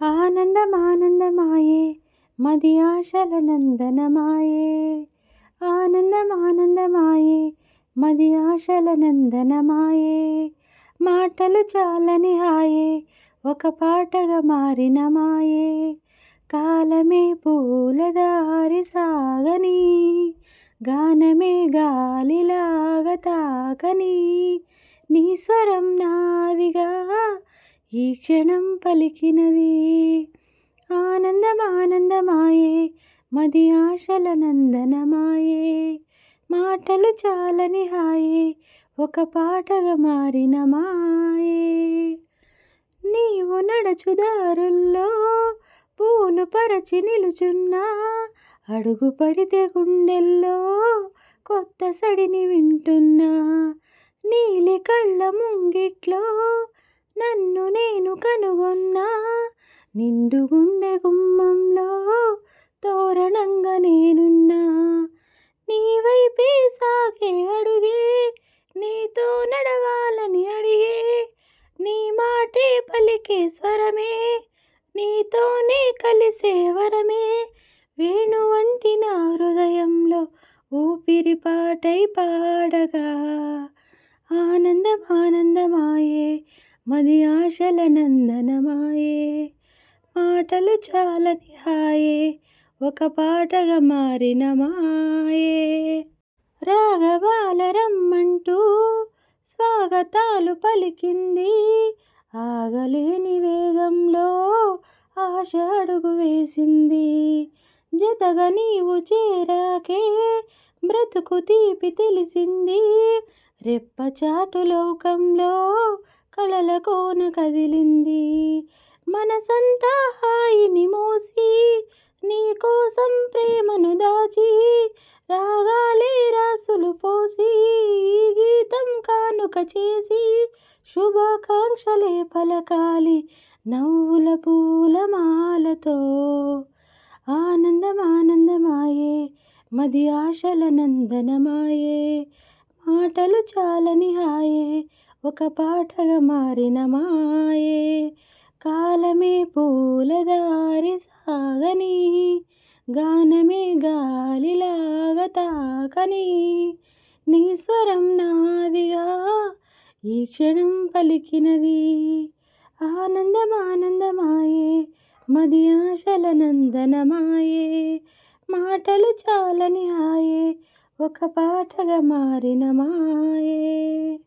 ఆనందమానందమాయే మది ఆశల నందనమాయే. ఆనందమానందమాయే మది ఆశల నందనమాయే. మాటలు చాలని హాయే ఒక పాటగా మారిన మాయే. కాలమే పూలదారి సాగని గానమే గాలిలాగా తాకని నీ స్వరం నాదిగా ఈ క్షణం పలికినది. ఆనందమానందమాయే మది ఆశల నందనమాయే. మాటలు చాలని హాయే ఒక పాటగా మారిన మాయే. నీవు నడచుదారుల్లో పూలు పరచి నిలుచున్నా అడుగు పడితే గుండెల్లో కొత్త సడిని వింటున్నా. నీలి కళ్ళ ముంగిట్లో నన్ను నేను కనుగొన్నా. నిండు గుండె గుమ్మంలో తోరణంగా నేనున్నా. నీ వైపే సాగే అడుగే నీతో నడవాలని అడిగే. నీ మాటే పలికే స్వరమే నీతోనే కలిసే వరమే. వేణువంటి నా హృదయంలో ఊపిరి పాటై పాడగా. ఆనందమానందమాయే మది ఆశల నందనమాయే. మాటలు చాలని హాయే ఒక పాటగా మారిన మాయే. రాగవాల రమ్మంటూ స్వాగతాలు పలికింది. ఆగలేని వేగంలో ఆశ అడుగు వేసింది. జతగా నీవు చేరాకే బ్రతుకు తీపి తెలిసింది. రెప్పచాటు లోకంలో కలల కోన కదిలింది. మనసంతా హాయిని మోసి నీ కోసం ప్రేమను దాచి. రాగాలే రాసులు పోసి ఈ గీతం కానుక చేసి. శుభాకాంక్షలే పలకాలి నవ్వుల పూలమాలతో. ఆనందమానందమాయే మది ఆశల నందనమాయే. మాటలు చాలని హాయే ఒక పాటగా మారిన మాయే. కాలమే పూలదారి సాగని గానమే గాలిలాగా తాకని నీ స్వరం నాదిగా ఈ క్షణం పలికినది. ఆనందమానందమాయే మది ఆశల నందనమాయే. మాటలు చాలని హాయే ఒక పాటగా మారిన మాయే.